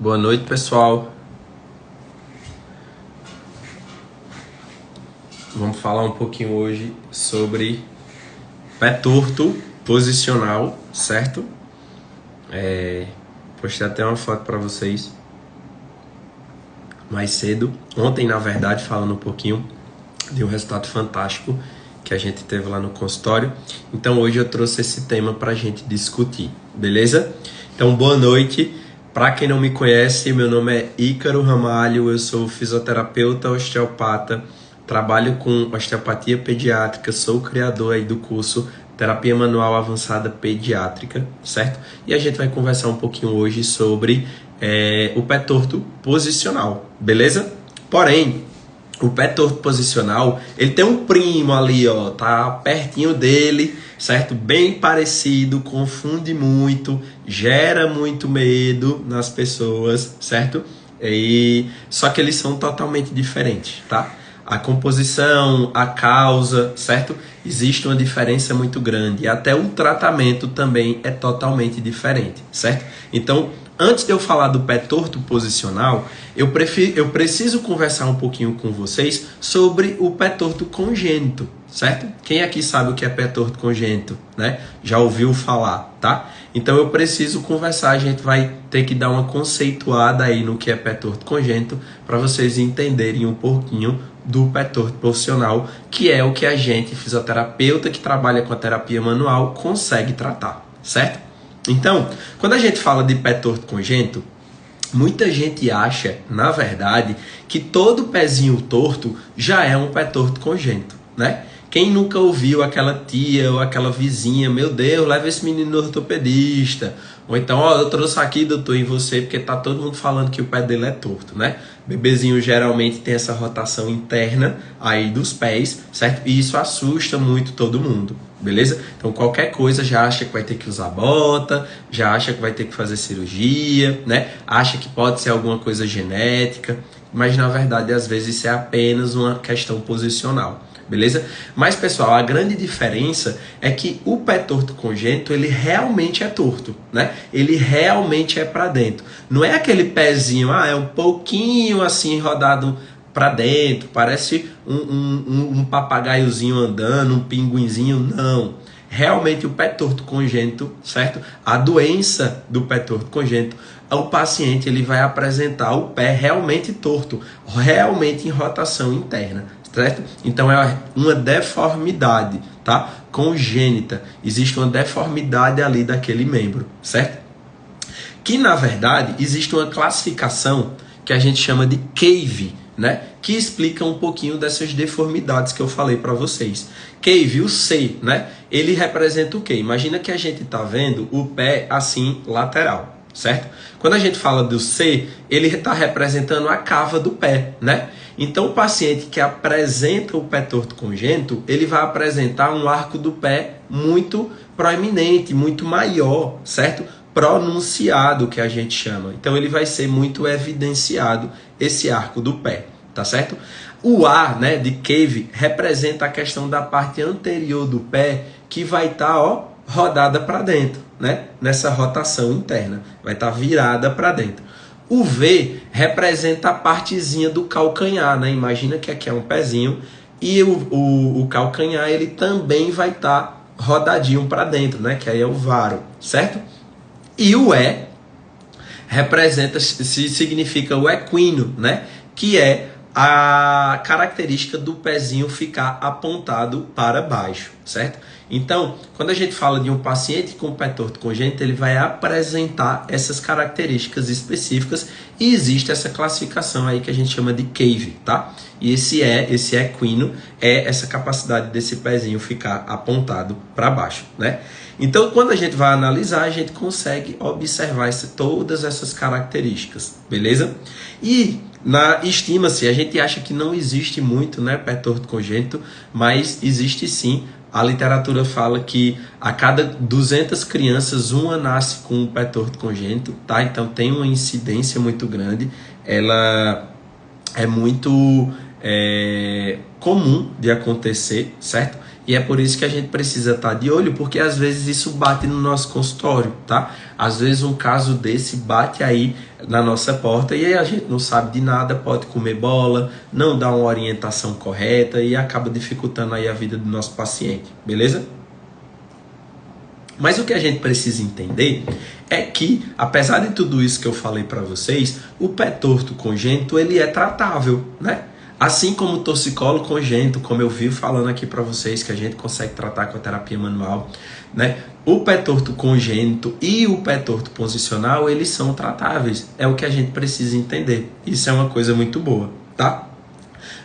Boa noite, pessoal. Vamos falar um pouquinho hoje sobre pé torto posicional, certo? Postei até uma foto para vocês mais cedo. Ontem, na verdade, falando um pouquinho de um resultado fantástico que a gente teve lá no consultório. Então, hoje eu trouxe esse tema para a gente discutir, beleza? Então, boa noite. Para quem não me conhece, meu nome é Ícaro Ramalho, eu sou fisioterapeuta osteopata, trabalho com osteopatia pediátrica, sou o criador aí do curso Terapia Manual Avançada Pediátrica, certo? E a gente vai conversar um pouquinho hoje sobre o pé torto posicional, beleza? Porém, o pé torto posicional, ele tem um primo ali, ó, tá pertinho dele, certo? Bem parecido, confunde muito, gera muito medo nas pessoas, certo? Só que eles são totalmente diferentes, tá? A composição, a causa, certo? Existe uma diferença muito grande. E até o tratamento também é totalmente diferente, certo? Então, antes de eu falar do pé torto posicional, eu preciso conversar um pouquinho com vocês sobre o pé torto congênito, certo? Quem aqui sabe o que é pé torto congênito, né? Já ouviu falar, tá? Então eu preciso conversar, a gente vai ter que dar uma conceituada aí no que é pé torto congênito para vocês entenderem um pouquinho do pé torto posicional, que é o que a gente, fisioterapeuta que trabalha com a terapia manual, consegue tratar, certo? Então, quando a gente fala de pé torto congênito, muita gente acha, na verdade, que todo pezinho torto já é um pé torto congênito, né? Quem nunca ouviu aquela tia ou aquela vizinha, meu Deus, leva esse menino no ortopedista. Ou então, ó, eu trouxe aqui, doutor, em você, porque tá todo mundo falando que o pé dele é torto, né? Bebezinho geralmente tem essa rotação interna aí dos pés, certo? E isso assusta muito todo mundo, beleza? Então qualquer coisa já acha que vai ter que usar bota, já acha que vai ter que fazer cirurgia, né? Acha que pode ser alguma coisa genética, mas na verdade às vezes isso é apenas uma questão posicional. Beleza? Mas, pessoal, a grande diferença é que o pé torto congênito, ele realmente é torto, né? Ele realmente é para dentro. Não é aquele pezinho, é um pouquinho assim rodado para dentro, parece um papagaiozinho andando, um pinguinzinho, não. Realmente o pé torto congênito, certo? A doença do pé torto congênito, o paciente ele vai apresentar o pé realmente torto, realmente em rotação interna. Certo? Então é uma deformidade, tá? Congênita. Existe uma deformidade ali daquele membro, certo? Que na verdade existe uma classificação que a gente chama de CAVE, né? Que explica um pouquinho dessas deformidades que eu falei para vocês. CAVE, o C, né? Ele representa o quê? Imagina que a gente tá vendo o pé assim lateral, certo? Quando a gente fala do C, ele está representando a cava do pé, né? Então, o paciente que apresenta o pé torto congênito, ele vai apresentar um arco do pé muito proeminente, muito maior, certo? Pronunciado, que a gente chama. Então, ele vai ser muito evidenciado, esse arco do pé, tá certo? O A, né, de CAVE, representa a questão da parte anterior do pé, que vai estar, rodada para dentro, né? Nessa rotação interna, vai estar virada para dentro. O V representa a partezinha do calcanhar, né? Imagina que aqui é um pezinho e o calcanhar ele também vai estar rodadinho para dentro, né? Que aí é o varo, certo? E o E significa o equino, né? Que é a característica do pezinho ficar apontado para baixo, certo? Então, quando a gente fala de um paciente com pé torto congênito, ele vai apresentar essas características específicas e existe essa classificação aí que a gente chama de CAVE, tá? E esse equino é essa capacidade desse pezinho ficar apontado para baixo, né? Então, quando a gente vai analisar, a gente consegue observar todas essas características, beleza? E estima-se, a gente acha que não existe muito, né, pé torto congênito, mas existe sim. A literatura fala que a cada 200 crianças, uma nasce com um pé torto congênito, tá? Então tem uma incidência muito grande, ela é muito comum de acontecer, certo? E é por isso que a gente precisa estar de olho, porque às vezes isso bate no nosso consultório, tá? Às vezes um caso desse bate aí na nossa porta e aí a gente não sabe de nada, pode comer bola, não dá uma orientação correta e acaba dificultando aí a vida do nosso paciente, beleza? Mas o que a gente precisa entender é que, apesar de tudo isso que eu falei para vocês, o pé torto congênito ele é tratável, né? Assim como o torcicolo congênito, como eu vivo falando aqui para vocês, que a gente consegue tratar com a terapia manual, né? O pé torto congênito e o pé torto posicional, eles são tratáveis. É o que a gente precisa entender. Isso é uma coisa muito boa, tá?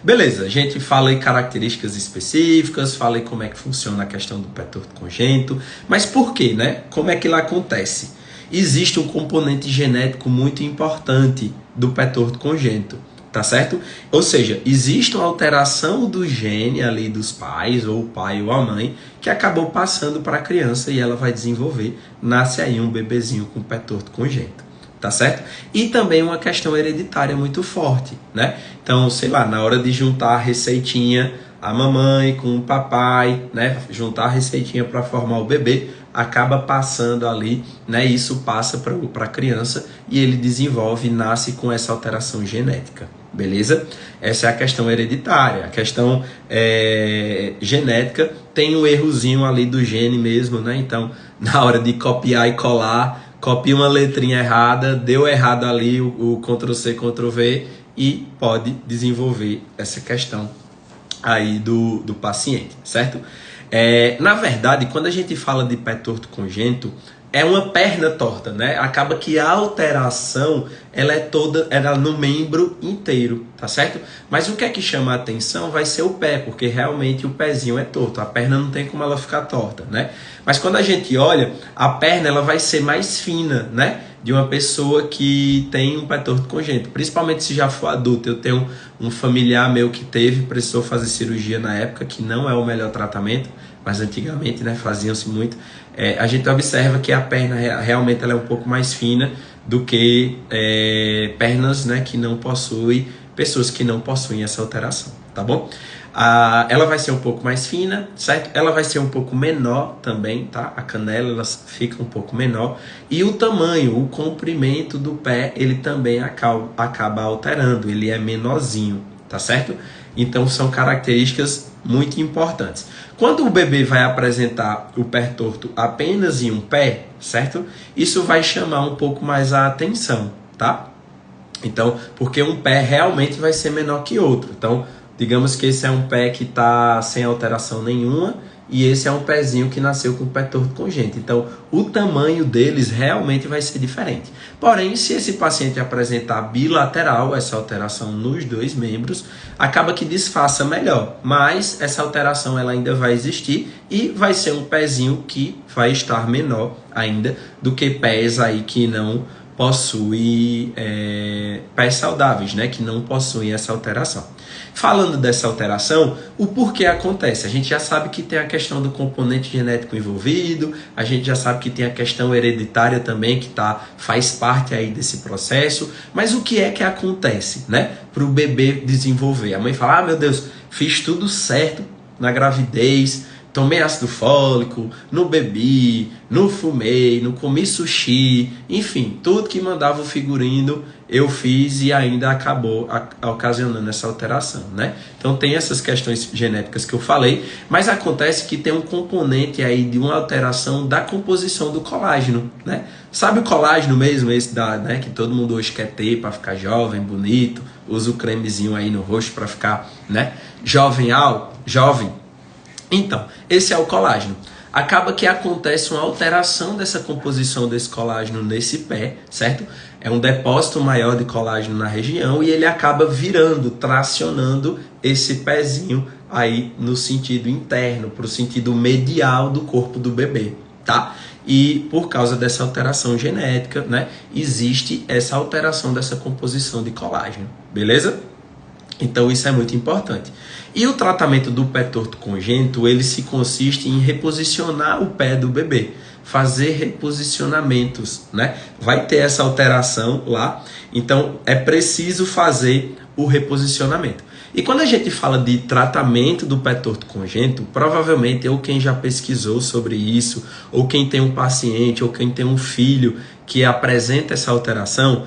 Beleza, a gente fala aí características específicas, fala aí como é que funciona a questão do pé torto congênito, mas por quê, né? Como é que lá acontece? Existe um componente genético muito importante do pé torto congênito, tá certo? Ou seja, existe uma alteração do gene ali dos pais, ou o pai ou a mãe, que acabou passando para a criança e ela vai desenvolver, nasce aí um bebezinho com pé torto congênito. Tá certo? E também uma questão hereditária muito forte, né? Então, sei lá, na hora de juntar a receitinha, a mamãe com o papai, né? Juntar a receitinha para formar o bebê, acaba passando ali, né? Isso passa para a criança e ele desenvolve, nasce com essa alteração genética, beleza? Essa é a questão hereditária. A questão genética tem um errozinho ali do gene mesmo, né? Então, na hora de copiar e colar, copia uma letrinha errada, deu errado ali o Ctrl+C, Ctrl+V e pode desenvolver essa questão aí do paciente, certo? Na verdade, quando a gente fala de pé torto congênito, é uma perna torta, né? Acaba que a alteração ela é toda no membro inteiro, tá certo? Mas o que é que chama a atenção vai ser o pé, porque realmente o pezinho é torto, a perna não tem como ela ficar torta, né? Mas quando a gente olha, a perna ela vai ser mais fina, né? De uma pessoa que tem um pé torto congênito, principalmente se já for adulto. Eu tenho um familiar meu que precisou fazer cirurgia na época, que não é o melhor tratamento, mas antigamente, né, faziam-se muito. A gente observa que a perna realmente ela é um pouco mais fina do que pernas, né, que não possuem, pessoas que não possuem essa alteração, tá bom? Ela vai ser um pouco mais fina, certo? Ela vai ser um pouco menor também, tá? A canela ela fica um pouco menor. E o tamanho, o comprimento do pé, ele também acaba alterando, ele é menorzinho, tá certo? Então são características muito importantes. Quando o bebê vai apresentar o pé torto apenas em um pé, certo? Isso vai chamar um pouco mais a atenção, tá? Então, porque um pé realmente vai ser menor que outro. Então, digamos que esse é um pé que está sem alteração nenhuma e esse é um pezinho que nasceu com o pé torto congênito. Então, o tamanho deles realmente vai ser diferente. Porém, se esse paciente apresentar bilateral, essa alteração nos dois membros, acaba que disfarça melhor. Mas essa alteração ela ainda vai existir e vai ser um pezinho que vai estar menor ainda do que pés aí que não possuem pés saudáveis, né? Que não possuem essa alteração. Falando dessa alteração, o porquê acontece? A gente já sabe que tem a questão do componente genético envolvido, a gente já sabe que tem a questão hereditária também, que faz parte aí desse processo, mas o que é que acontece, né? Para o bebê desenvolver? A mãe fala, meu Deus, fiz tudo certo na gravidez, tomei ácido fólico, não bebi, não fumei, não comi sushi, enfim, tudo que mandava o figurino eu fiz e ainda acabou ocasionando essa alteração, né? Então tem essas questões genéticas que eu falei, mas acontece que tem um componente aí de uma alteração da composição do colágeno, né? Sabe o colágeno mesmo, esse né, que todo mundo hoje quer ter para ficar jovem, bonito, usa o cremezinho aí no rosto para ficar, né, jovem. Então, esse é o colágeno. Acaba que acontece uma alteração dessa composição desse colágeno nesse pé, certo? É um depósito maior de colágeno na região e ele acaba virando, tracionando esse pezinho aí no sentido interno, para o sentido medial do corpo do bebê, tá? E por causa dessa alteração genética, né, existe essa alteração dessa composição de colágeno, beleza? Então isso é muito importante. E o tratamento do pé torto congênito, ele se consiste em reposicionar o pé do bebê, fazer reposicionamentos, né? Vai ter essa alteração lá, então é preciso fazer o reposicionamento. E quando a gente fala de tratamento do pé torto congênito, provavelmente ou quem já pesquisou sobre isso, ou quem tem um paciente, ou quem tem um filho que apresenta essa alteração,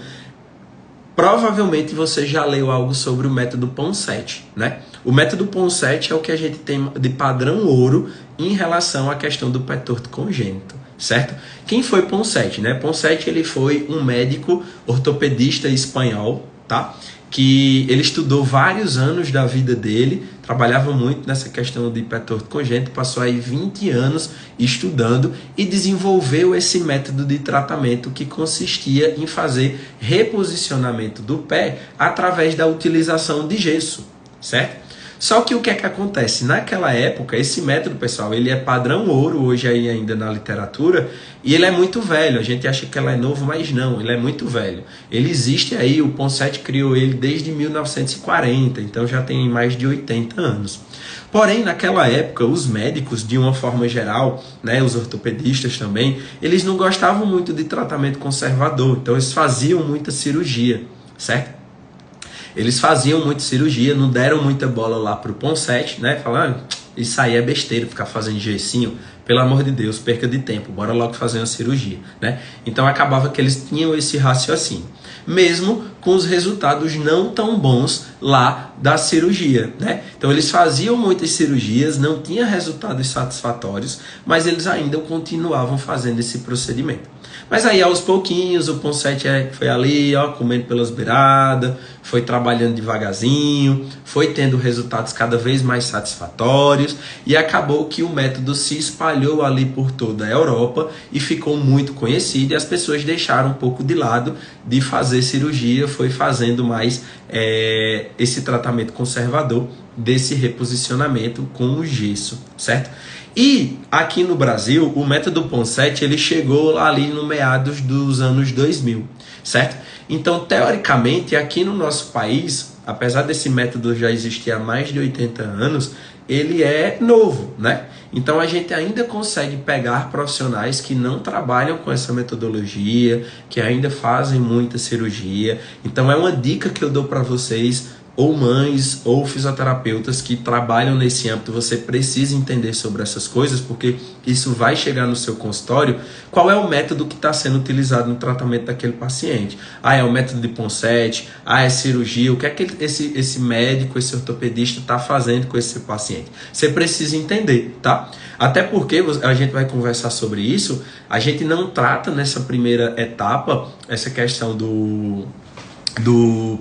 provavelmente você já leu algo sobre o método Ponseti, né? O método Ponseti é o que a gente tem de padrão ouro em relação à questão do pé torto congênito, certo? Quem foi Ponseti, né? Ponseti, ele foi um médico ortopedista espanhol, tá? Que ele estudou vários anos da vida dele, trabalhava muito nessa questão de pé torto congênito, passou aí 20 anos estudando e desenvolveu esse método de tratamento que consistia em fazer reposicionamento do pé através da utilização de gesso, certo? Só que o que é que acontece? Naquela época, esse método, pessoal, ele é padrão ouro hoje aí ainda na literatura e ele é muito velho. A gente acha que ele é novo, mas não, ele é muito velho. Ele existe aí, o Ponseti criou ele desde 1940, então já tem mais de 80 anos. Porém, naquela época, os médicos, de uma forma geral, né, os ortopedistas também, eles não gostavam muito de tratamento conservador, então eles faziam muita cirurgia, certo? Eles faziam muita cirurgia, não deram muita bola lá pro Ponseti, né? Falando, isso aí é besteira, ficar fazendo gessinho, pelo amor de Deus, perca de tempo, bora logo fazer uma cirurgia, né? Então acabava que eles tinham esse raciocínio, mesmo com os resultados não tão bons lá da cirurgia, né? Então eles faziam muitas cirurgias, não tinha resultados satisfatórios, mas eles ainda continuavam fazendo esse procedimento. Mas aí, aos pouquinhos, o Ponseti foi ali, ó, comendo pelas beiradas, foi trabalhando devagarzinho, foi tendo resultados cada vez mais satisfatórios e acabou que o método se espalhou ali por toda a Europa e ficou muito conhecido e as pessoas deixaram um pouco de lado de fazer cirurgia, foi fazendo mais esse tratamento conservador desse reposicionamento com o gesso, certo? E aqui no Brasil, o método Ponseti, ele chegou ali no meados dos anos 2000, certo? Então, teoricamente, aqui no nosso país, apesar desse método já existir há mais de 80 anos, ele é novo, né? Então, a gente ainda consegue pegar profissionais que não trabalham com essa metodologia, que ainda fazem muita cirurgia. Então, é uma dica que eu dou para vocês, ou mães, ou fisioterapeutas que trabalham nesse âmbito, você precisa entender sobre essas coisas, porque isso vai chegar no seu consultório. Qual é o método que está sendo utilizado no tratamento daquele paciente? Ah, é o método de Ponseti? Ah, é cirurgia? O que é que esse médico, esse ortopedista está fazendo com esse paciente? Você precisa entender, tá? Até porque a gente vai conversar sobre isso, a gente não trata nessa primeira etapa essa questão do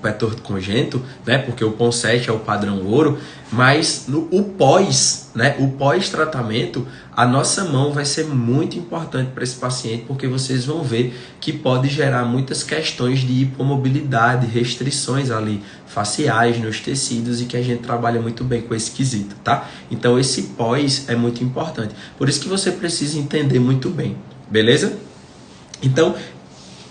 pé torto congênito, né? Porque o Ponseti é o padrão ouro, mas o pós, né? O pós-tratamento, a nossa mão vai ser muito importante para esse paciente, porque vocês vão ver que pode gerar muitas questões de hipomobilidade, restrições ali faciais nos tecidos e que a gente trabalha muito bem com esse quesito, tá? Então esse pós é muito importante, por isso que você precisa entender muito bem, beleza? Então,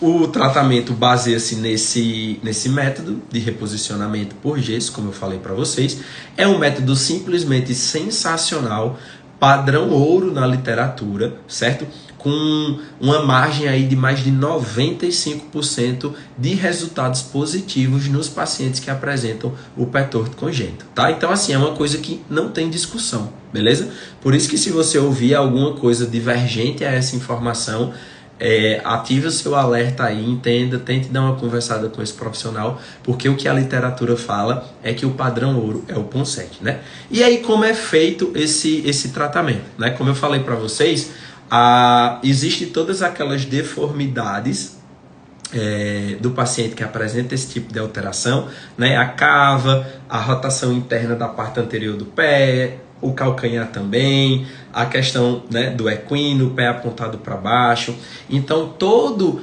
o tratamento baseia-se nesse método de reposicionamento por gesso, como eu falei para vocês. É um método simplesmente sensacional, padrão ouro na literatura, certo? Com uma margem aí de mais de 95% de resultados positivos nos pacientes que apresentam o pé torto congênito, tá? Então, assim, é uma coisa que não tem discussão, beleza? Por isso que se você ouvir alguma coisa divergente a essa informação, ative o seu alerta aí, entenda, tente dar uma conversada com esse profissional, porque o que a literatura fala é que o padrão ouro é o Ponseti, né? E aí, como é feito esse tratamento, né? Como eu falei para vocês, existem todas aquelas deformidades do paciente que apresenta esse tipo de alteração, né? A cava, a rotação interna da parte anterior do pé, o calcanhar também, a questão, né, do equino, o pé apontado para baixo. Então todo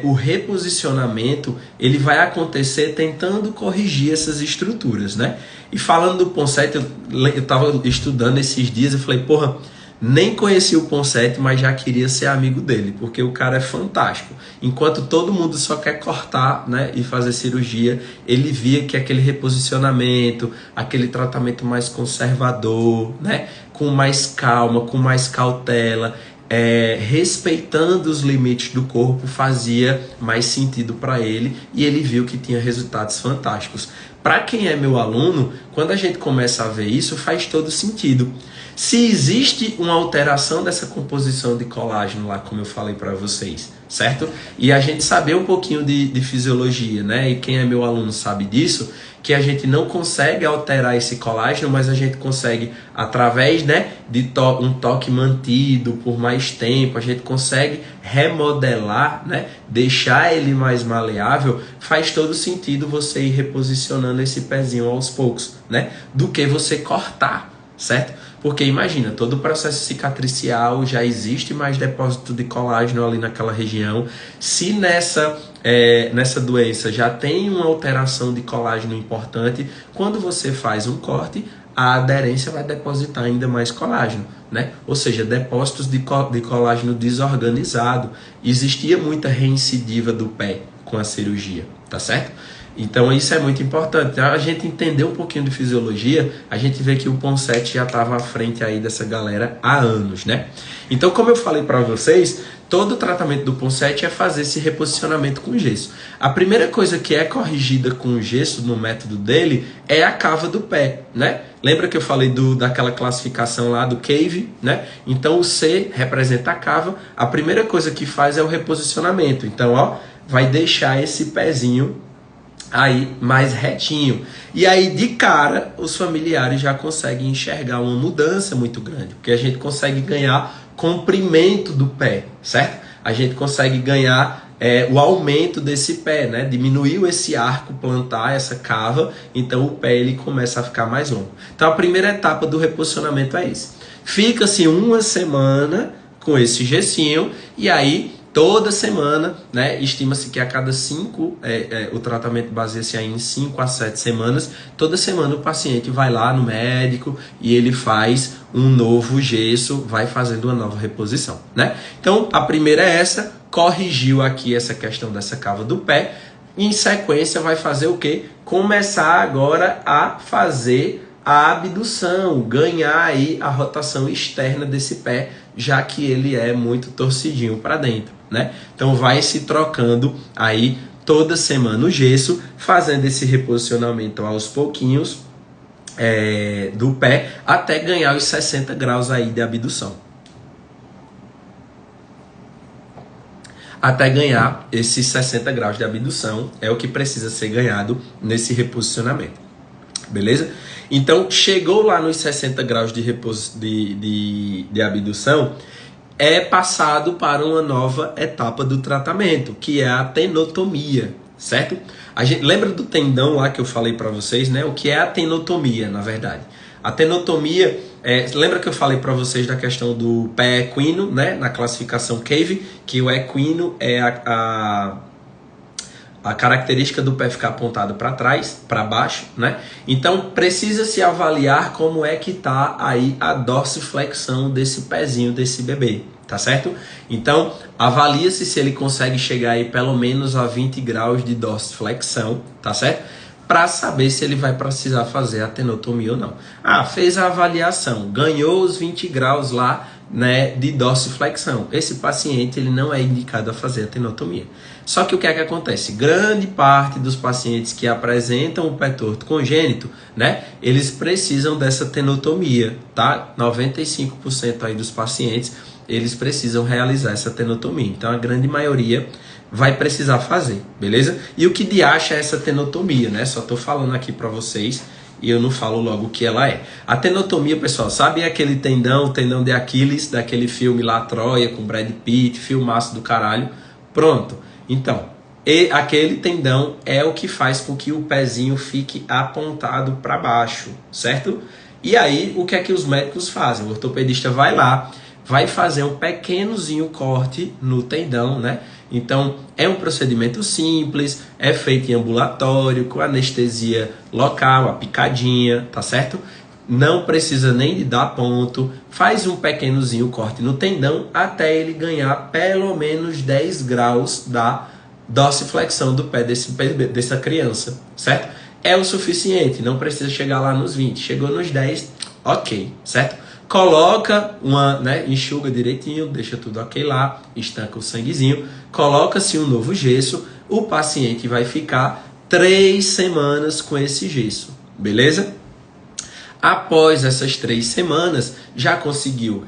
o reposicionamento ele vai acontecer tentando corrigir essas estruturas, né? E falando do Ponseti, eu estava estudando esses dias e falei, porra, nem conheci o Ponseti, mas já queria ser amigo dele, porque o cara é fantástico. Enquanto todo mundo só quer cortar, né, e fazer cirurgia, ele via que aquele reposicionamento, aquele tratamento mais conservador, né, com mais calma, com mais cautela, respeitando os limites do corpo, fazia mais sentido para ele e ele viu que tinha resultados fantásticos. Para quem é meu aluno, quando a gente começa a ver isso, faz todo sentido. Se existe uma alteração dessa composição de colágeno lá, como eu falei para vocês, certo? E a gente saber um pouquinho de fisiologia, né? E quem é meu aluno sabe disso, que a gente não consegue alterar esse colágeno, mas a gente consegue, através, né, de um toque mantido por mais tempo, a gente consegue remodelar, né, deixar ele mais maleável. Faz todo sentido você ir reposicionando esse pezinho aos poucos, né, do que você cortar, certo? Porque imagina, todo o processo cicatricial já existe mais depósito de colágeno ali naquela região. Se nessa doença já tem uma alteração de colágeno importante, quando você faz um corte, a aderência vai depositar ainda mais colágeno, né? Ou seja, depósitos de colágeno desorganizado. Existia muita reincidiva do pé com a cirurgia, tá certo? Então isso é muito importante. A gente entender um pouquinho de fisiologia, a gente vê que o Ponseti já estava à frente aí dessa galera há anos, né? Então, como eu falei para vocês, todo o tratamento do Ponseti é fazer esse reposicionamento com gesso. A primeira coisa que é corrigida com o gesso no método dele é a cava do pé, né? Lembra que eu falei daquela classificação lá do Cave, né? Então o C representa a cava. A primeira coisa que faz é o reposicionamento. Então, ó, vai deixar esse pezinho aí mais retinho. E aí de cara os familiares já conseguem enxergar uma mudança muito grande, porque a gente consegue ganhar comprimento do pé, certo? A gente consegue ganhar o aumento desse pé, né? Diminuiu esse arco plantar, essa cava, então o pé ele começa a ficar mais longo. Então a primeira etapa do reposicionamento é isso. Fica-se uma semana com esse gessinho e aí toda semana, né, estima-se que a cada 5, o tratamento baseia-se em 5 a 7 semanas, toda semana o paciente vai lá no médico e ele faz um novo gesso, vai fazendo uma nova reposição, né? Então, a primeira é essa, corrigiu aqui essa questão dessa cava do pé, em sequência vai fazer o quê? Começar agora a fazer a abdução, ganhar aí a rotação externa desse pé, já que ele é muito torcidinho para dentro, né? Então vai se trocando aí toda semana o gesso, fazendo esse reposicionamento aos pouquinhos do pé, até ganhar os 60 graus aí de abdução. Até ganhar esses 60 graus de abdução é o que precisa ser ganhado nesse reposicionamento. Beleza? Então, chegou lá nos 60 graus de abdução, é passado para uma nova etapa do tratamento, que é a tenotomia, certo? A gente lembra do tendão lá que eu falei para vocês, né? O que é a tenotomia, na verdade? A tenotomia, lembra que eu falei para vocês da questão do pé equino, né? Na classificação Cave, que o equino é a característica do pé ficar apontado para trás, para baixo, né? Então precisa se avaliar como é que tá aí a dorsiflexão desse pezinho desse bebê, tá certo? Então avalia-se se ele consegue chegar aí pelo menos a 20 graus de dorsiflexão, tá certo? Para saber se ele vai precisar fazer a tenotomia ou não. Ah, fez a avaliação, ganhou os 20 graus lá, né, de dorsiflexão. Esse paciente ele não é indicado a fazer a tenotomia. Só que o que é que acontece? Grande parte dos pacientes que apresentam o pé torto congênito, né, eles precisam dessa tenotomia, tá? 95% aí dos pacientes, eles precisam realizar essa tenotomia. Então a grande maioria vai precisar fazer, beleza? E o que de acha é essa tenotomia, né? Só tô falando aqui para vocês e eu não falo logo o que ela é. A tenotomia, pessoal, sabe aquele tendão, o tendão de Aquiles, daquele filme lá, Troia, com Brad Pitt, filmaço do caralho? Pronto. Então, aquele tendão é o que faz com que o pezinho fique apontado para baixo, certo? E aí, o que é que os médicos fazem? O ortopedista vai lá, vai fazer um pequenozinho corte no tendão, né? Então, é um procedimento simples, é feito em ambulatório, com anestesia local, a picadinha, tá certo? Não precisa nem de dar ponto, faz um pequenozinho corte no tendão até ele ganhar pelo menos 10 graus da dorsiflexão do pé dessa criança, certo? É o suficiente, não precisa chegar lá nos 20, chegou nos 10, ok, certo? coloca uma, né, enxuga direitinho, deixa tudo ok lá, estanca o sanguezinho, coloca-se um novo gesso, o paciente vai ficar 3 semanas com esse gesso, beleza? Após essas 3 semanas, já conseguiu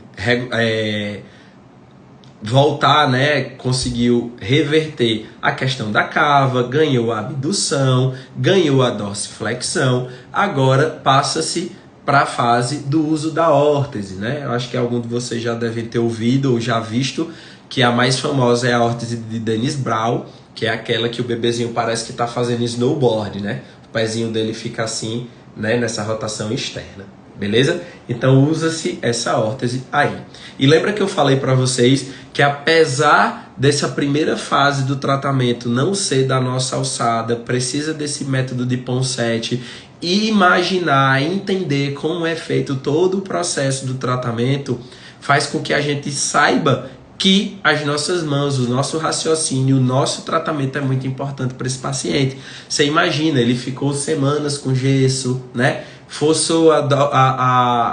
voltar, né? Conseguiu reverter a questão da cava, ganhou a abdução, ganhou a dorsiflexão, agora passa-se para a fase do uso da órtese, né? Eu acho que algum de vocês já devem ter ouvido ou já visto que a mais famosa é a órtese de Dennis Brown, que é aquela que o bebezinho parece que está fazendo snowboard, né? O pezinho dele fica assim, né? Nessa rotação externa. Beleza? Então usa-se essa órtese aí. E lembra que eu falei para vocês que apesar dessa primeira fase do tratamento não ser da nossa alçada, precisa desse método de Ponseti e imaginar, entender como é feito todo o processo do tratamento, faz com que a gente saiba que as nossas mãos, o nosso raciocínio, o nosso tratamento é muito importante para esse paciente. Você imagina, ele ficou semanas com gesso, né? Forçou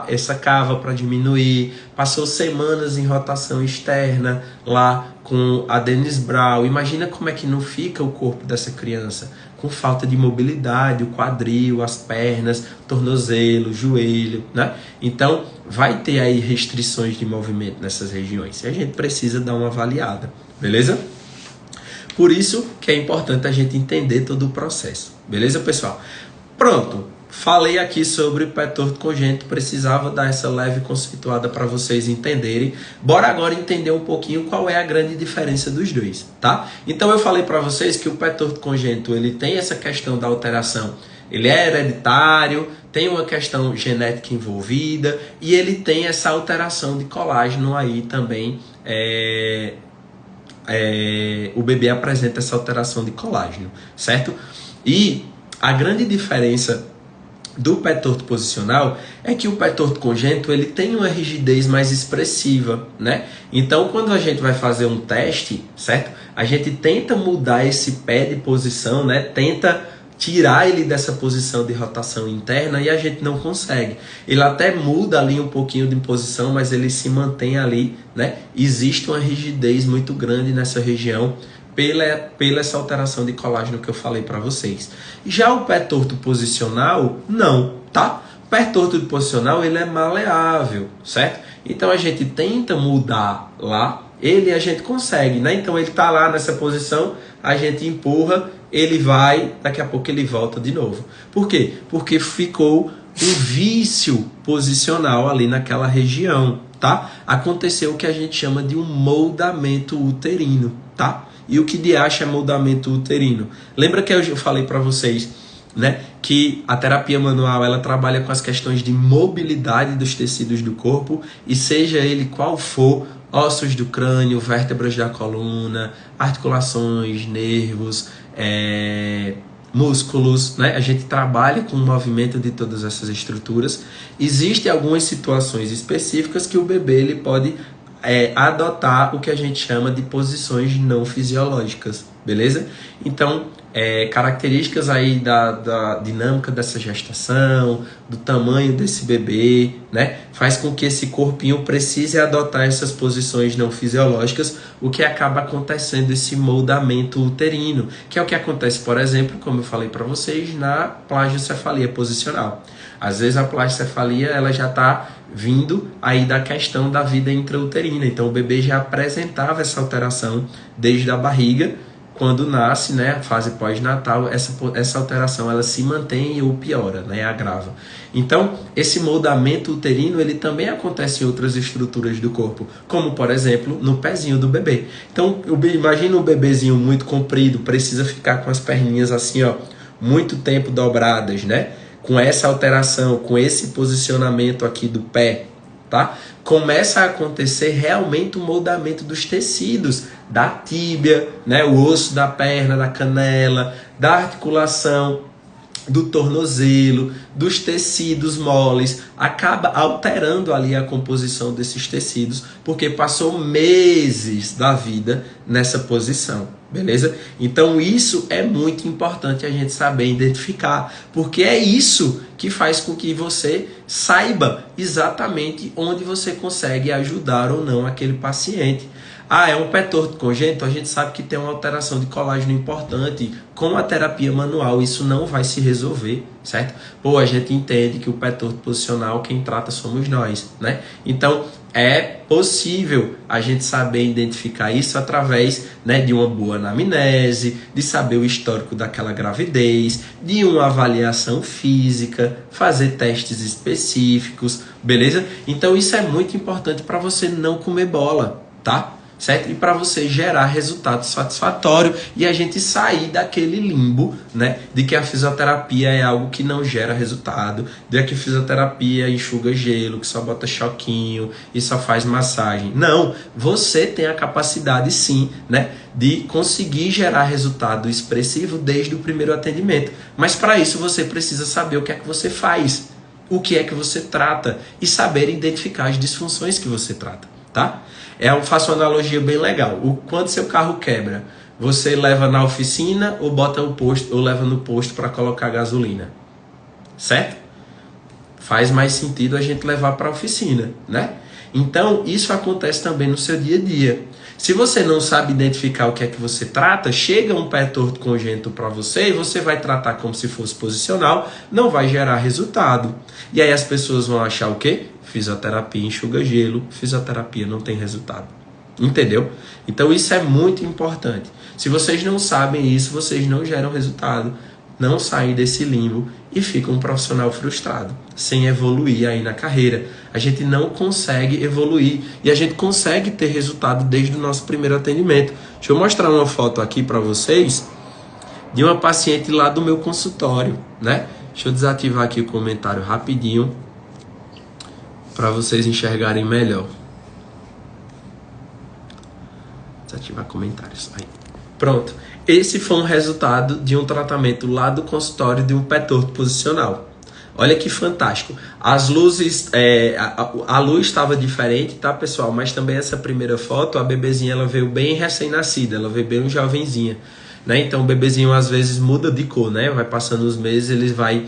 essa cava para diminuir, passou semanas em rotação externa lá com a Dennis Brown. Imagina como é que não fica o corpo dessa criança, com falta de mobilidade, o quadril, as pernas, tornozelo, joelho, né? Então, vai ter aí restrições de movimento nessas regiões. E a gente precisa dar uma avaliada, beleza? Por isso que é importante a gente entender todo o processo, beleza, pessoal? Pronto! Falei aqui sobre o pé torto congênito, precisava dar essa leve conceituada para vocês entenderem. Bora agora entender um pouquinho qual é a grande diferença dos dois, tá? Então eu falei para vocês que o pé torto congênito, ele tem essa questão da alteração, ele é hereditário, tem uma questão genética envolvida e ele tem essa alteração de colágeno aí também, o bebê apresenta essa alteração de colágeno, certo? E a grande diferença do pé torto posicional é que o pé torto congênito ele tem uma rigidez mais expressiva, né? Então, quando a gente vai fazer um teste, certo? A gente tenta mudar esse pé de posição, né? Tenta tirar ele dessa posição de rotação interna e a gente não consegue. Ele até muda ali um pouquinho de posição, mas ele se mantém ali, né? Existe uma rigidez muito grande nessa região pela essa alteração de colágeno que eu falei para vocês. Já o pé torto posicional, não, tá? O pé torto posicional, ele é maleável, certo? Então a gente tenta mudar lá, a gente consegue, né? Então ele tá lá nessa posição, a gente empurra, ele vai, daqui a pouco ele volta de novo. Por quê? Porque ficou um vício posicional ali naquela região, tá? Aconteceu o que a gente chama de um moldamento uterino, tá? E o que de acha é moldamento uterino? Lembra que eu falei para vocês, né, que a terapia manual ela trabalha com as questões de mobilidade dos tecidos do corpo e seja ele qual for, ossos do crânio, vértebras da coluna, articulações, nervos, músculos, né? A gente trabalha com o movimento de todas essas estruturas. Existem algumas situações específicas que o bebê ele pode adotar o que a gente chama de posições não fisiológicas, beleza? Então, características aí da dinâmica dessa gestação, do tamanho desse bebê, né? Faz com que esse corpinho precise adotar essas posições não fisiológicas, o que acaba acontecendo esse moldamento uterino, que é o que acontece, por exemplo, como eu falei para vocês, na plagiocefalia posicional. Às vezes a plagiocefalia ela já está vindo aí da questão da vida intrauterina, então o bebê já apresentava essa alteração desde a barriga. Quando nasce, né, a fase pós-natal, essa alteração ela se mantém ou piora, né, agrava. Então, esse moldamento uterino ele também acontece em outras estruturas do corpo, como, por exemplo, no pezinho do bebê. Então, imagina um bebezinho muito comprido, precisa ficar com as perninhas assim, ó, muito tempo dobradas, né? Com essa alteração, com esse posicionamento aqui do pé, tá? Começa a acontecer realmente o moldamento dos tecidos, da tíbia, né, o osso da perna, da canela, da articulação, do tornozelo, dos tecidos moles, acaba alterando ali a composição desses tecidos, porque passou meses da vida nessa posição, beleza? Então isso é muito importante a gente saber identificar, porque é isso que faz com que você saiba exatamente onde você consegue ajudar ou não aquele paciente. Ah, é um pé torto congênito, a gente sabe que tem uma alteração de colágeno importante. Com a terapia manual, isso não vai se resolver, certo? Pô, a gente entende que o pé torto posicional, quem trata somos nós, né? Então, é possível a gente saber identificar isso através, né, de uma boa anamnese, de saber o histórico daquela gravidez, de uma avaliação física, fazer testes específicos, beleza? Então, isso é muito importante para você não comer bola, tá? Certo? E para você gerar resultado satisfatório e a gente sair daquele limbo, né, de que a fisioterapia é algo que não gera resultado, de que a fisioterapia enxuga gelo, que só bota choquinho e só faz massagem. Não, você tem a capacidade sim, né, de conseguir gerar resultado expressivo desde o primeiro atendimento. Mas para isso você precisa saber o que é que você faz, o que é que você trata e saber identificar as disfunções que você trata, tá? Eu faço uma analogia bem legal. Quando seu carro quebra, você leva na oficina ou bota no posto, ou leva no posto para colocar gasolina? Certo? Faz mais sentido a gente levar para a oficina, né? Então, isso acontece também no seu dia a dia. Se você não sabe identificar o que é que você trata, chega um pé torto congênito para você e você vai tratar como se fosse posicional, não vai gerar resultado. E aí as pessoas vão achar o quê? Fisioterapia enxuga gelo, fisioterapia não tem resultado. Entendeu? Então isso é muito importante. Se vocês não sabem isso, vocês não geram resultado, não saem desse limbo e ficam um profissional frustrado, sem evoluir aí na carreira. A gente não consegue evoluir e a gente consegue ter resultado desde o nosso primeiro atendimento. Deixa eu mostrar uma foto aqui para vocês de uma paciente lá do meu consultório, né? Deixa eu desativar aqui o comentário rapidinho para vocês enxergarem melhor. Desativar comentários. Aí. Pronto. Esse foi um resultado de um tratamento lá do consultório de um pé torto posicional. Olha que fantástico. As luzes, a luz estava diferente, tá, pessoal? Mas também essa primeira foto, a bebezinha ela veio bem recém-nascida, ela veio bem jovenzinha, né? Então o bebezinho às vezes muda de cor, né? Vai passando os meses, ele vai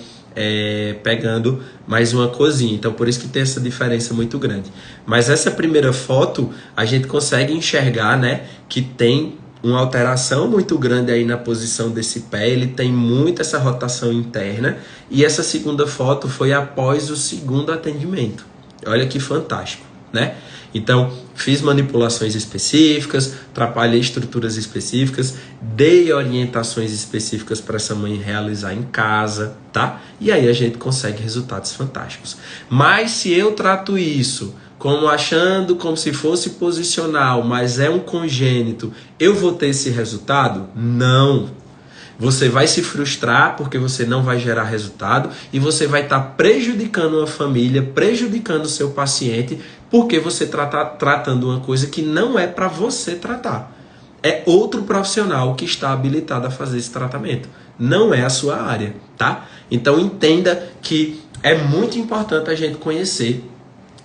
pegando mais uma corzinha, então por isso que tem essa diferença muito grande. Mas essa primeira foto a gente consegue enxergar, né, que tem uma alteração muito grande aí na posição desse pé, ele tem muito essa rotação interna, e essa segunda foto foi após o segundo atendimento. Olha que fantástico, né? Então, fiz manipulações específicas, trabalhei estruturas específicas, dei orientações específicas para essa mãe realizar em casa, tá? E aí a gente consegue resultados fantásticos. Mas se eu trato isso como achando como se fosse posicional, mas é um congênito, eu vou ter esse resultado? Não. Você vai se frustrar porque você não vai gerar resultado e você vai estar prejudicando uma família, prejudicando o seu paciente, porque você está tratando uma coisa que não é para você tratar. É outro profissional que está habilitado a fazer esse tratamento. Não é a sua área, tá? Então entenda que é muito importante a gente conhecer.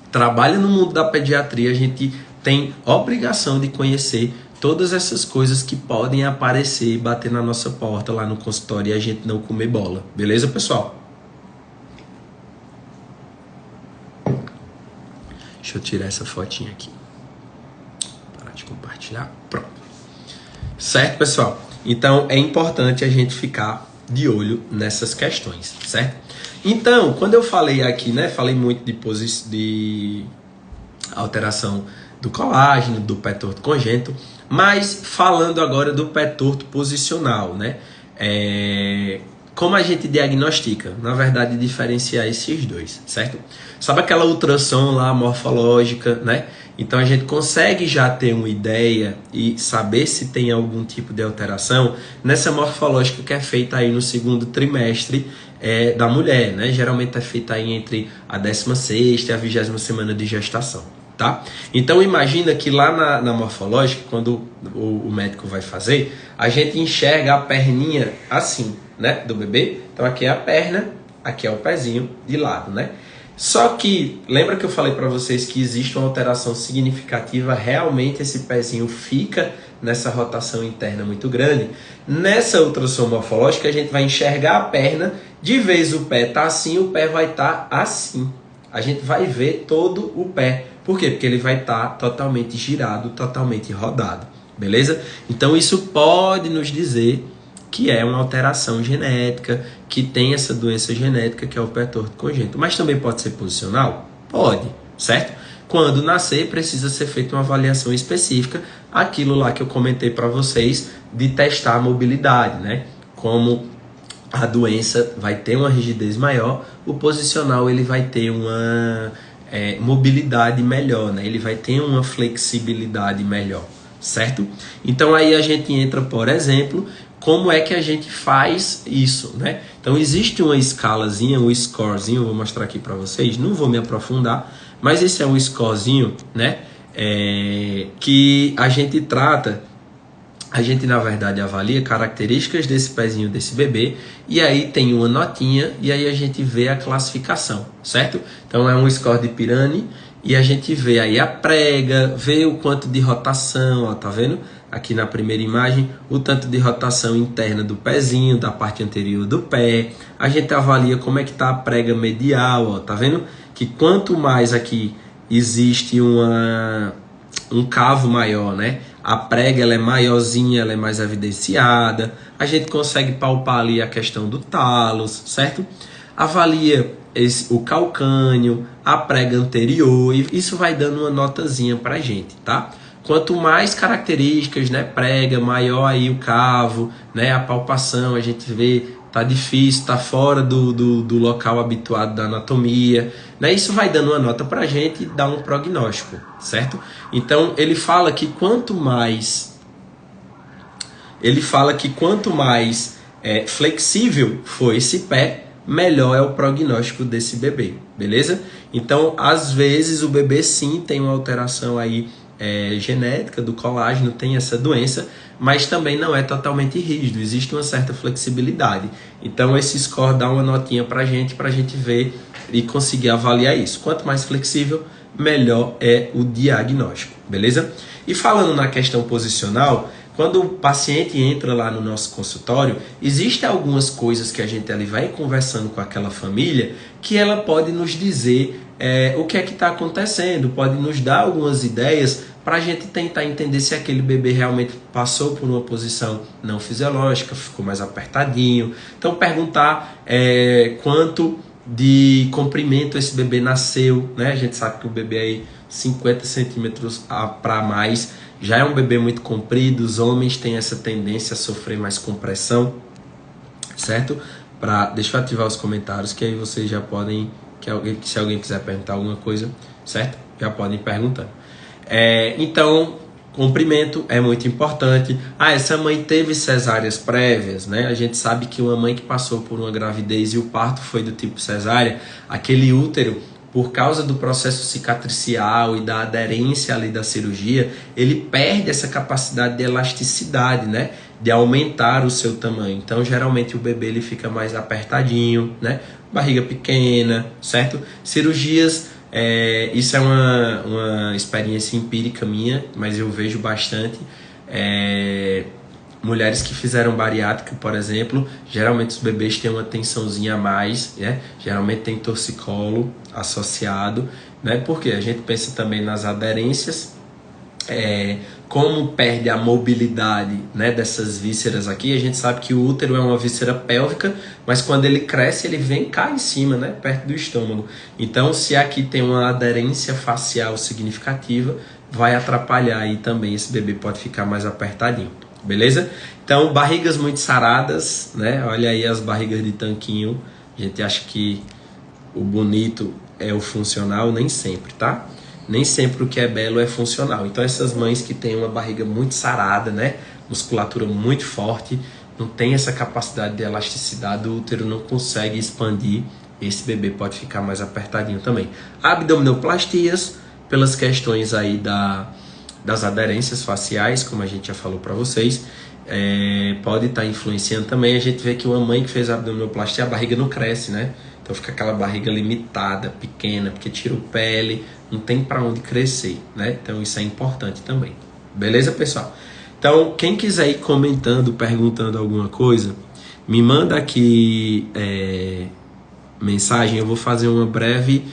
Trabalha no mundo da pediatria, a gente tem obrigação de conhecer todas essas coisas que podem aparecer e bater na nossa porta lá no consultório e a gente não comer bola. Beleza, pessoal? Deixa eu tirar essa fotinha aqui. Parar de compartilhar. Pronto. Certo, pessoal? Então, é importante a gente ficar de olho nessas questões, certo? Então, quando eu falei aqui, né? Falei muito de alteração do colágeno, do pé torto congênito, mas falando agora do pé torto posicional, né? Como a gente diagnostica? Na verdade, diferenciar esses dois, certo? Sabe aquela ultrassom lá morfológica, né? Então a gente consegue já ter uma ideia e saber se tem algum tipo de alteração nessa morfológica que é feita aí no segundo trimestre da mulher, né? Geralmente é feita aí entre a 16ª e a 20ª semana de gestação. tá? Então imagina que lá na morfológica, quando o médico vai fazer, a gente enxerga a perninha assim, né, do bebê. Então aqui é a perna, aqui é o pezinho de lado, né? Só que, lembra que eu falei para vocês que existe uma alteração significativa, realmente esse pezinho fica nessa rotação interna muito grande. Nessa ultrassom morfológica a gente vai enxergar a perna, de vez o pé tá assim, o pé vai estar assim. A gente vai ver todo o pé. Por quê? Porque ele vai estar totalmente girado, totalmente rodado, beleza? Então isso pode nos dizer que é uma alteração genética, que tem essa doença genética que é o pé torto congênito. Mas também pode ser posicional? Pode, certo? Quando nascer, precisa ser feita uma avaliação específica, aquilo lá que eu comentei para vocês, de testar a mobilidade, né? Como a doença vai ter uma rigidez maior, o posicional ele vai ter uma mobilidade melhor, né? Ele vai ter uma flexibilidade melhor, certo? Então aí a gente entra, por exemplo, como é que a gente faz isso, né? Então existe uma escalazinha, um scorezinho, vou mostrar aqui para vocês, não vou me aprofundar, mas esse é um scorezinho, né? Que a gente trata, a gente na verdade avalia características desse pezinho desse bebê, e aí tem uma notinha, e aí a gente vê a classificação, certo? Então é um score de Pirani, e a gente vê aí a prega, vê o quanto de rotação, ó, tá vendo? Aqui na primeira imagem, o tanto de rotação interna do pezinho, da parte anterior do pé. A gente avalia como é que está a prega medial, ó, tá vendo? Que quanto mais aqui existe um cavo maior, né? A prega ela é maiorzinha, ela é mais evidenciada. A gente consegue palpar ali a questão do talos, certo? Avalia o calcânio, a prega anterior, e isso vai dando uma notazinha pra gente, tá? Quanto mais características, né, prega, maior aí o cavo, né, a palpação, a gente vê, tá difícil, tá fora do local habituado da anatomia, né, isso vai dando uma nota pra gente e dá um prognóstico, certo? Então, ele fala que quanto mais flexível for esse pé, melhor é o prognóstico desse bebê, beleza? Então, às vezes, o bebê sim tem uma alteração aí genética do colágeno, tem essa doença, mas também não é totalmente rígido, existe uma certa flexibilidade. Então esse score dá uma notinha pra gente ver e conseguir avaliar isso. Quanto mais flexível, melhor é o diagnóstico, beleza? E falando na questão posicional, quando o paciente entra lá no nosso consultório, existem algumas coisas que a gente ali vai conversando com aquela família que ela pode nos dizer o que é que está acontecendo, pode nos dar algumas ideias para a gente tentar entender se aquele bebê realmente passou por uma posição não fisiológica, ficou mais apertadinho. Então perguntar quanto de comprimento esse bebê nasceu, né? A gente sabe que o bebê aí 50 centímetros para mais já é um bebê muito comprido, os homens têm essa tendência a sofrer mais compressão, certo? Deixa eu ativar os comentários que aí vocês já podem, se alguém quiser perguntar alguma coisa, certo? Já podem perguntar. Então, comprimento é muito importante. Essa mãe teve cesáreas prévias, né? A gente sabe que uma mãe que passou por uma gravidez e o parto foi do tipo cesárea, aquele útero, por causa do processo cicatricial e da aderência ali da cirurgia, ele perde essa capacidade de elasticidade, né? De aumentar o seu tamanho. Então, geralmente o bebê ele fica mais apertadinho, né? Barriga pequena, certo? Cirurgias, isso é uma experiência empírica minha, mas eu vejo bastante. Mulheres que fizeram bariátrica, por exemplo, geralmente os bebês têm uma tensãozinha a mais, né? Geralmente tem torcicolo associado, né? Porque a gente pensa também nas aderências, como perde a mobilidade, né, dessas vísceras aqui. A gente sabe que o útero é uma víscera pélvica, mas quando ele cresce, ele vem cá em cima, né, perto do estômago. Então, se aqui tem uma aderência facial significativa, vai atrapalhar aí também, esse bebê pode ficar mais apertadinho. Beleza? Então, barrigas muito saradas, né? Olha aí as barrigas de tanquinho. A gente acha que o bonito é o funcional, nem sempre, tá? Nem sempre o que é belo é funcional. Então, essas mães que têm uma barriga muito sarada, né? Musculatura muito forte, não tem essa capacidade de elasticidade, o útero não consegue expandir, esse bebê pode ficar mais apertadinho também. Abdominoplastias, pelas questões aí das aderências faciais, como a gente já falou para vocês, pode estar influenciando também. A gente vê que uma mãe que fez abdominoplastia, a barriga não cresce, né? Então fica aquela barriga limitada, pequena, porque tira o pele, não tem para onde crescer, né? Então isso é importante também. Beleza, pessoal? Então, quem quiser ir comentando, perguntando alguma coisa, me manda aqui mensagem. Eu vou fazer uma breve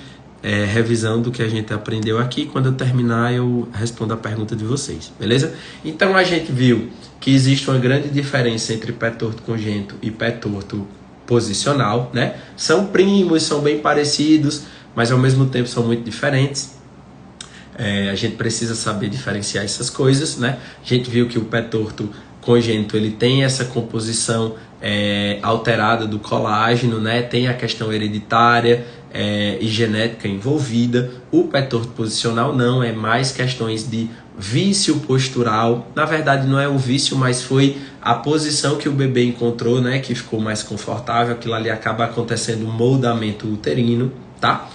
revisão do que a gente aprendeu aqui. Quando eu terminar, eu respondo a pergunta de vocês, beleza? Então, a gente viu que existe uma grande diferença entre pé torto congênito e pé torto posicional, né? São primos, são bem parecidos, mas ao mesmo tempo são muito diferentes. A gente precisa saber diferenciar essas coisas, né? A gente viu que o pé torto congênito ele tem essa composição alterada do colágeno, né? Tem a questão hereditária e genética envolvida. O pé torto posicional não, é mais questões de vício postural. Na verdade não é um vício, mas foi a posição que o bebê encontrou, né? Que ficou mais confortável, aquilo ali acaba acontecendo um moldamento uterino, tá?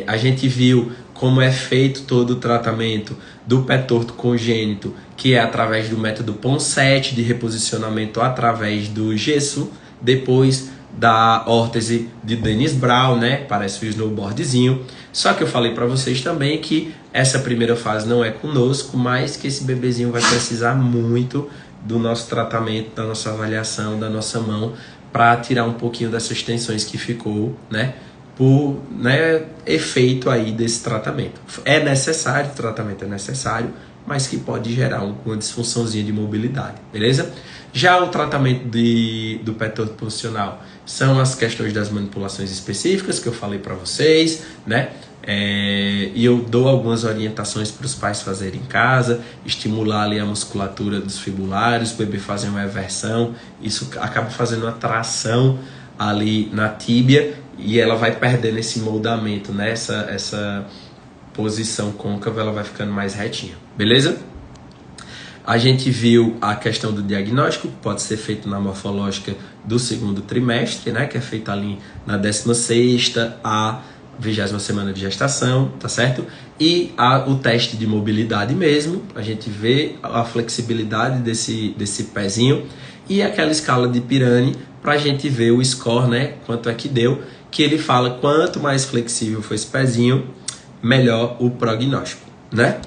A gente viu como é feito todo o tratamento do pé torto congênito, que é através do método Ponseti, de reposicionamento através do gesso, depois da órtese de Dennis Brown, né? Parece um snowboardzinho. Só que eu falei para vocês também que essa primeira fase não é conosco, mas que esse bebezinho vai precisar muito do nosso tratamento, da nossa avaliação, da nossa mão, para tirar um pouquinho dessas tensões que ficou, né? Por efeito aí desse tratamento. É necessário, o tratamento é necessário, mas que pode gerar uma disfunçãozinha de mobilidade, beleza? Já o tratamento do pé torto posicional são as questões das manipulações específicas que eu falei para vocês, né? E eu dou algumas orientações para os pais fazerem em casa, estimular ali a musculatura dos fibulares, o bebê fazer uma eversão, isso acaba fazendo uma tração ali na tíbia e ela vai perdendo esse moldamento, né? Essa posição côncava, ela vai ficando mais retinha, beleza? A gente viu a questão do diagnóstico, que pode ser feito na morfológica do segundo trimestre, né? Que é feita ali na 16ª a 20ª semana de gestação, tá certo? E o teste de mobilidade mesmo, a gente vê a flexibilidade desse pezinho e aquela escala de Pirani para a gente ver o score, né? Quanto é que deu, que ele fala quanto mais flexível for esse pezinho, melhor o prognóstico, né?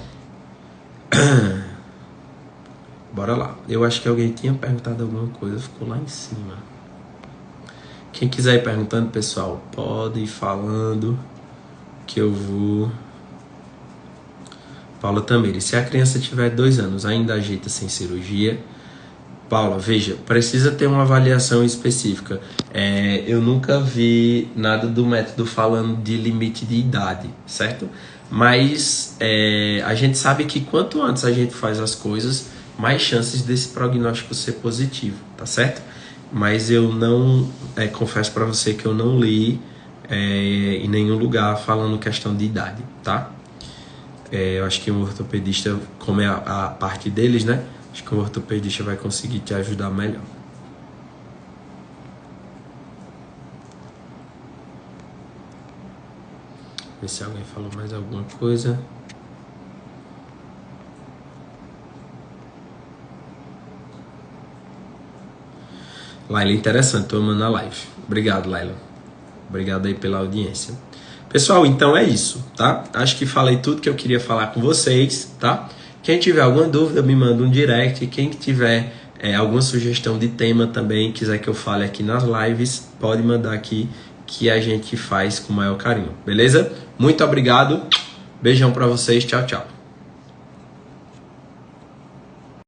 Bora lá. Eu acho que alguém tinha perguntado alguma coisa, ficou lá em cima. Quem quiser ir perguntando, pessoal, pode ir falando que eu vou. Paula Tamiri, se a criança tiver 2 anos, ainda ajeita sem cirurgia? Paula, veja, precisa ter uma avaliação específica. Eu nunca vi nada do método falando de limite de idade, certo? Mas a gente sabe que quanto antes a gente faz as coisas, mais chances desse prognóstico ser positivo, tá certo? Mas eu não, confesso para você que eu não li em nenhum lugar falando questão de idade, tá? Eu acho que um ortopedista, como é a parte deles, né? Acho que um ortopedista vai conseguir te ajudar melhor. Ver se alguém falou mais alguma coisa. Laila, interessante, tô amando a live. Obrigado, Laila. Obrigado aí pela audiência. Pessoal, então é isso, tá? Acho que falei tudo que eu queria falar com vocês, tá? Quem tiver alguma dúvida, me manda um direct. Quem tiver alguma sugestão de tema também, quiser que eu fale aqui nas lives, pode mandar aqui que a gente faz com o maior carinho, beleza? Muito obrigado, beijão pra vocês, tchau, tchau.